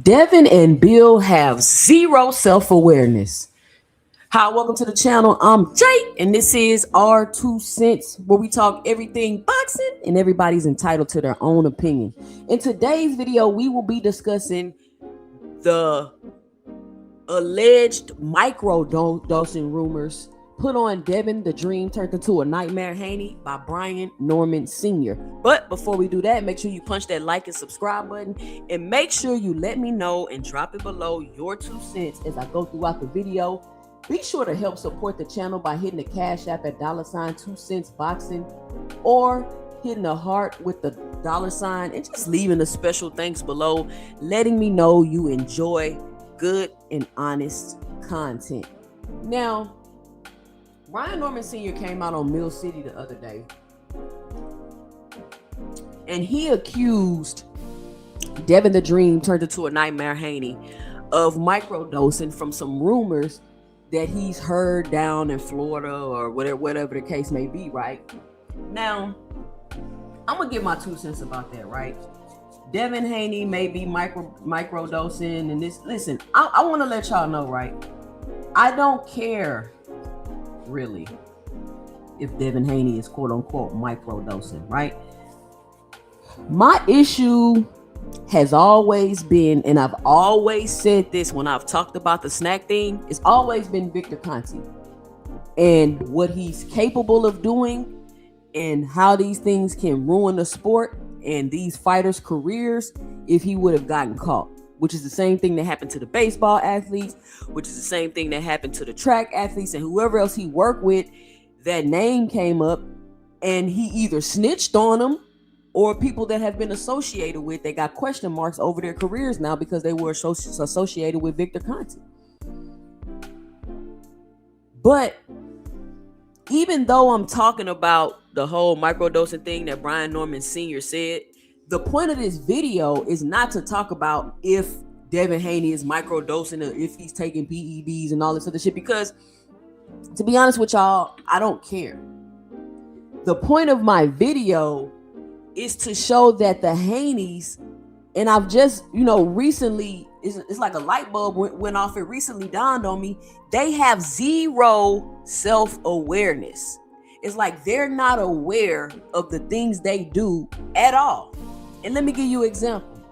Devin and Bill have zero self-awareness. Hi, welcome to the channel. I'm Jay, and this is our 2 cents, where we talk everything boxing, and everybody's entitled to their own opinion. In today's video, we will be discussing the alleged microdosing rumors put on Devin the Dream Turned Into a Nightmare Haney by Ryan Norman Sr. But before we do that, make sure you punch that like and subscribe button, and make sure you let me know and drop it below your 2 cents as I go throughout the video. Be sure to help support the channel by hitting the Cash App at $2 boxing, or hitting the heart with the $, and just leaving a special thanks below, letting me know you enjoy good and honest content. Now, Ryan Norman Sr. came out on Mill City the other day, and he accused Devin the Dream Turned Into a Nightmare Haney of microdosing from some rumors that he's heard down in Florida or whatever the case may be, right? Now, I'm gonna give my 2 cents about that, right? Devin Haney may be microdosing and this. Listen, I want to let y'all know, right? I don't care really if Devin Haney is quote unquote microdosing, right? My issue has always been, and I've always said this when I've talked about the snack thing, it's always been Victor Conte and what he's capable of doing, and how these things can ruin the sport and these fighters' careers if he would have gotten caught, which is the same thing that happened to the baseball athletes, which is the same thing that happened to the track athletes and whoever else he worked with. That name came up and he either snitched on them, or people that have been associated with, they got question marks over their careers now because they were associated with Victor Conte. But even though I'm talking about the whole microdosing thing that Ryan Norman Sr. said, the point of this video is not to talk about if Devin Haney is microdosing or if he's taking PEDs and all this other shit, because to be honest with y'all, I don't care. The point of my video is to show that the Haneys, and I've just, recently, it's like a light bulb went off. It recently dawned on me, they have zero self-awareness. It's like they're not aware of the things they do at all. And let me give you an example.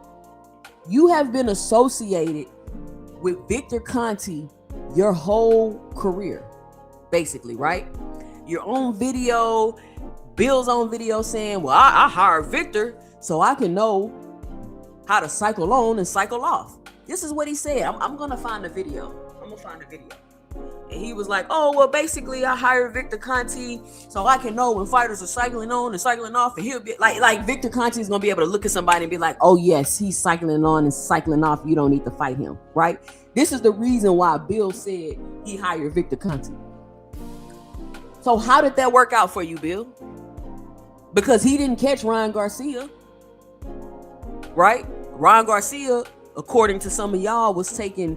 You have been associated with Victor Conte your whole career, basically, right? Your own video, Bill's on video saying, well, I hired Victor so I can know how to cycle on and cycle off. This is what he said. I'm going to find the video. And he was like, oh, well, basically, I hired Victor Conte so I can know when fighters are cycling on and cycling off. And he'll be like Victor Conte is going to be able to look at somebody and be like, oh, yes, he's cycling on and cycling off. You don't need to fight him, right? This is the reason why Bill said he hired Victor Conte. So how did that work out for you, Bill? Because he didn't catch Ryan Garcia, right? Ryan Garcia, according to some of y'all, was taking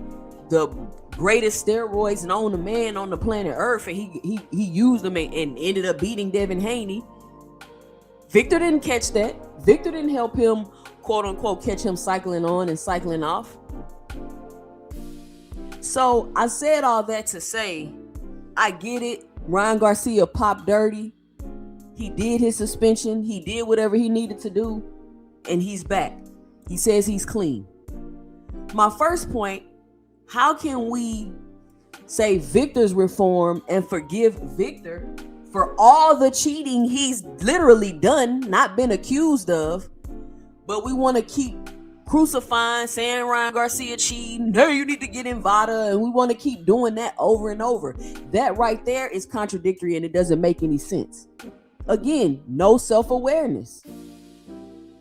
the greatest steroids known to man on the planet Earth, and he used them and ended up beating Devin Haney. Victor didn't catch that. Victor didn't help him, quote unquote, catch him cycling on and cycling off. So I said all that to say, I get it. Ryan Garcia popped dirty. He did his suspension. He did whatever he needed to do, and he's back. He says he's clean. My first point, how can we say Victor's reformed and forgive Victor for all the cheating he's literally done, not been accused of, but we want to keep crucifying, saying Ryan Garcia cheating, hey, you need to get Invada, and we want to keep doing that over and over? That right there is contradictory, and it doesn't make any sense. Again, no self-awareness.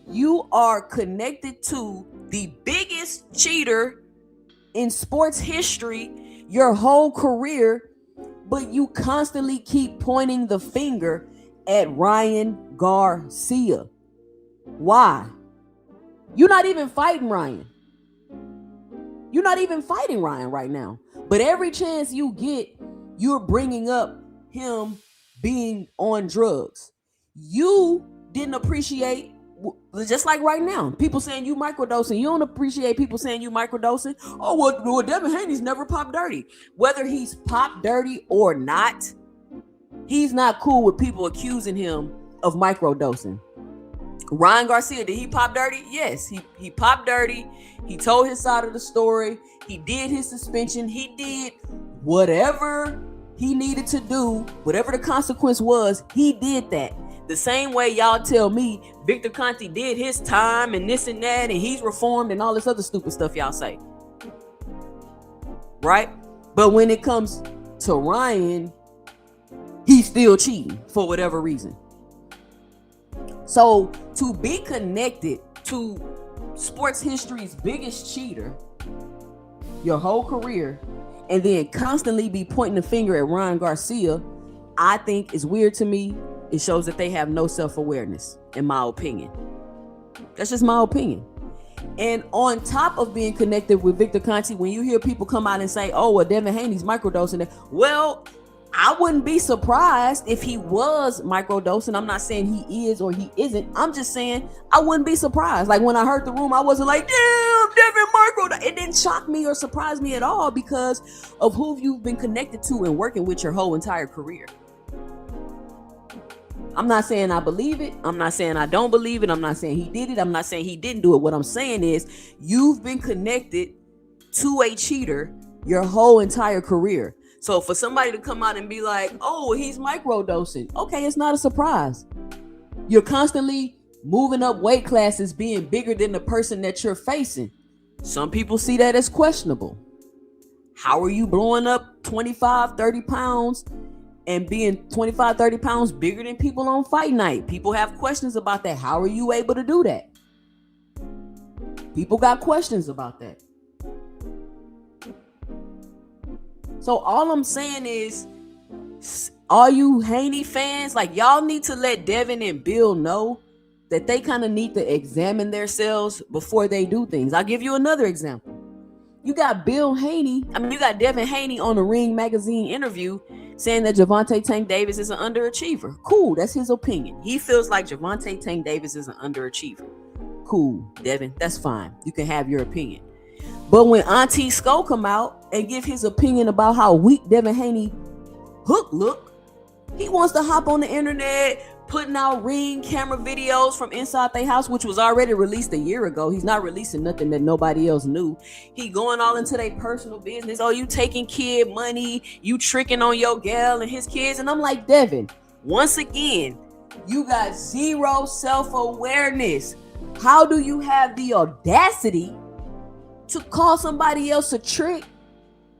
You are connected to the biggest cheater in sports history your whole career, but you constantly keep pointing the finger at Ryan Garcia. Why? You're not even fighting Ryan. You're not even fighting Ryan right now. But every chance you get, you're bringing up him being on drugs. You didn't appreciate just like right now, people saying you microdosing. You don't appreciate people saying you microdosing. Oh, well, Devin Haney's never popped dirty. Whether he's popped dirty or not, he's not cool with people accusing him of microdosing. Ryan Garcia, did he pop dirty? Yes, he popped dirty. He told his side of the story. He did his suspension. He did whatever he needed to do, whatever the consequence was, he did that. The same way y'all tell me Victor Conte did his time and this and that and he's reformed and all this other stupid stuff y'all say. Right? But when it comes to Ryan, he's still cheating for whatever reason. So to be connected to sports history's biggest cheater your whole career and then constantly be pointing the finger at Ryan Garcia, I think is weird to me. It shows that they have no self-awareness, in my opinion. That's just my opinion. And on top of being connected with Victor Conte, when you hear people come out and say, oh, well, Devin Haney's microdosing, well, I wouldn't be surprised if he was microdosing. I'm not saying he is or he isn't. I'm just saying I wouldn't be surprised. Like when I heard the rumor, I wasn't like, damn, Devin microdosing. It didn't shock me or surprise me at all because of who you've been connected to and working with your whole entire career. I'm not saying I believe it. I'm not saying I don't believe it. I'm not saying he did it. I'm not saying he didn't do it. What I'm saying is you've been connected to a cheater your whole entire career. So for somebody to come out and be like, oh, he's microdosing. Okay, it's not a surprise. You're constantly moving up weight classes, being bigger than the person that you're facing. Some people see that as questionable. How are you blowing up 25, 30 pounds and being 25, 30 pounds bigger than people on fight night? People have questions about that. How are you able to do that? People got questions about that. So all I'm saying is, all you Haney fans, like y'all need to let Devin and Bill know that they kind of need to examine themselves before they do things. I'll give you another example. You got you got Devin Haney on the Ring magazine interview saying that Gervonta Tank Davis is an underachiever. Cool, that's his opinion. He feels like Gervonta Tank Davis is an underachiever. Cool, Devin, that's fine. You can have your opinion. But when Auntie Sko come out and give his opinion about how weak Devin Haney hook look, he wants to hop on the internet, putting out Ring camera videos from inside their house, which was already released a year ago. He's not releasing nothing that nobody else knew. He going all into their personal business. Oh, you taking kid money, you tricking on your gal and his kids. And I'm like, Devin, once again, you got zero self-awareness. How do you have the audacity to call somebody else a trick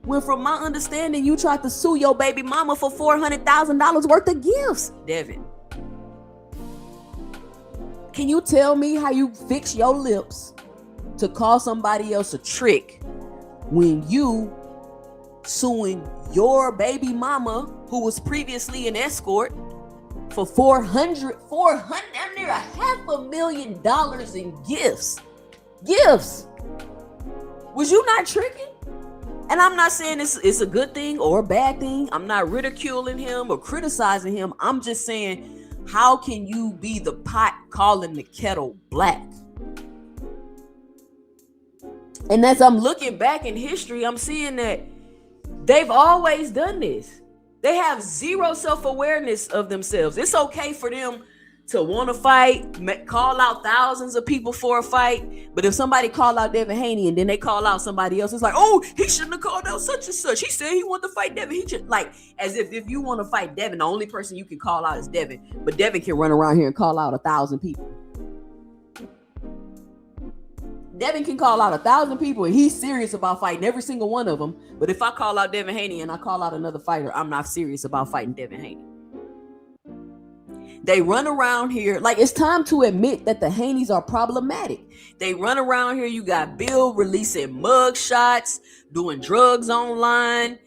when, from my understanding, you tried to sue your baby mama for $400,000 worth of gifts? Devin, can you tell me how you fix your lips to call somebody else a trick when you suing your baby mama, who was previously an escort, for $400, near $500,000 in gifts? Was you not tricking? And I'm not saying it's a good thing or a bad thing. I'm not ridiculing him or criticizing him. I'm just saying, how can you be the pot calling the kettle black? And as I'm looking back in history, I'm seeing that they've always done this. They have zero self-awareness of themselves. It's okay for them to want to fight, call out thousands of people for a fight. But if somebody call out Devin Haney and then they call out somebody else, it's like, oh, he shouldn't have called out such and such. He said he wanted to fight Devin. He just, like, as if you want to fight Devin, the only person you can call out is Devin. But Devin can run around here and call out 1,000 people. Devin can call out 1,000 people and he's serious about fighting every single one of them. But if I call out Devin Haney and I call out another fighter, I'm not serious about fighting Devin Haney. They run around here like it's time to admit that the Haneys are problematic. They run around here. You got Bill releasing mug shots, doing drugs online.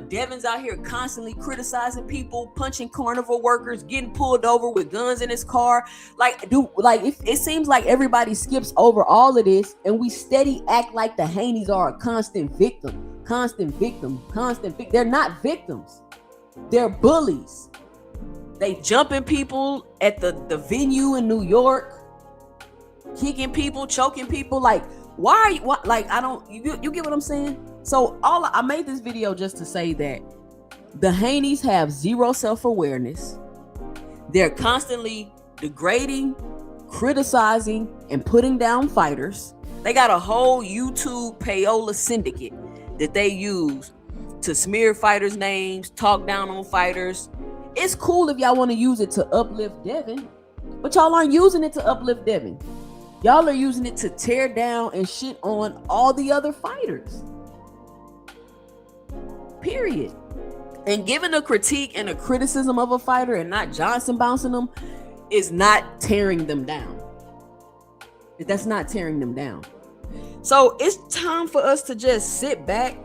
Devin's out here constantly criticizing people, punching carnival workers, getting pulled over with guns in his car. It seems like everybody skips over all of this, and we steady act like the Haneys are a constant victim. They're not victims. They're bullies. They jumping people at the venue in New York, kicking people, choking people. Like, why are you, what, like, I don't, you get what I'm saying? So I made this video just to say that the Haneys have zero self-awareness. They're constantly degrading, criticizing, and putting down fighters. They got a whole YouTube payola syndicate that they use to smear fighters' names, talk down on fighters. It's cool if y'all want to use it to uplift Devin, but y'all aren't using it to uplift Devin. Y'all are using it to tear down and shit on all the other fighters. Period. And giving a critique and a criticism of a fighter and not Johnson bouncing them is not tearing them down. That's not tearing them down. So it's time for us to just sit back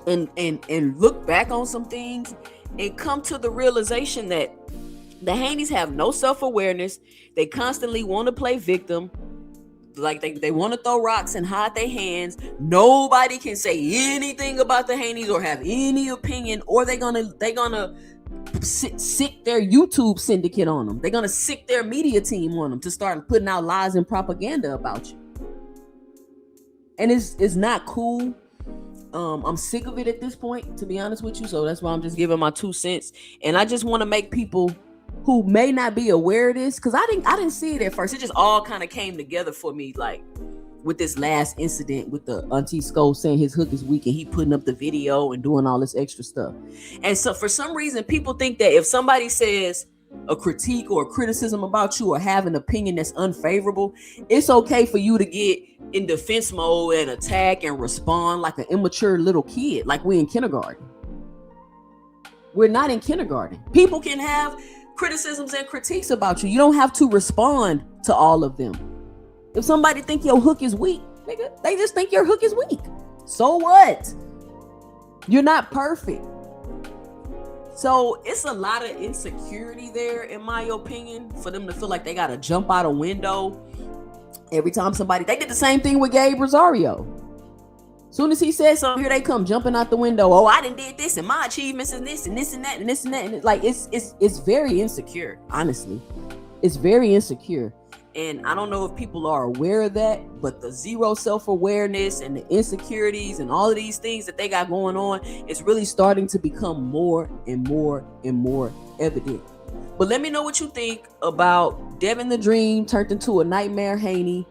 and look back on some things and come to the realization that the Haneys have no self-awareness. They constantly want to play victim. Like they want to throw rocks and hide their hands. Nobody can say anything about the Haneys or have any opinion, or they're gonna sick their YouTube syndicate on them. They're gonna sick their media team on them to start putting out lies and propaganda about you. And it's not cool. I'm sick of it at this point, to be honest with you. So that's why I'm just giving my 2 cents. And I just want to make people who may not be aware of this, because I didn't see it at first. It just all kind of came together for me, like with this last incident with the Auntie Skull saying his hook is weak and he putting up the video and doing all this extra stuff. And so for some reason, people think that if somebody says a critique or a criticism about you or have an opinion that's unfavorable, it's okay for you to get in defense mode and attack and respond like an immature little kid, like we're in kindergarten. We're not in kindergarten. People can have criticisms and critiques about you. You don't have to respond to all of them. If somebody think your hook is weak, nigga, they just think your hook is weak. So what? You're not perfect. So it's a lot of insecurity there, in my opinion, for them to feel like they gotta jump out a window every time somebody. They did the same thing with Gabe Rosario. Soon as he said something, here they come jumping out the window. Oh, I done did this and my achievements and this and this and that and this and that. And it's like it's very insecure, honestly. It's very insecure. And I don't know if people are aware of that, but the zero self-awareness and the insecurities and all of these things that they got going on is really starting to become more and more and more evident. But let me know what you think about Devin the Dream turned into a nightmare Haney,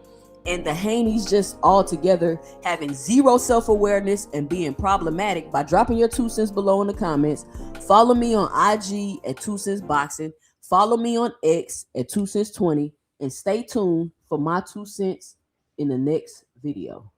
and the Haneys just all together having zero self-awareness and being problematic, by dropping your 2 cents below in the comments. Follow me on IG at 2 cents boxing. Follow me on X at 2 cents 20. And stay tuned for my 2 cents in the next video.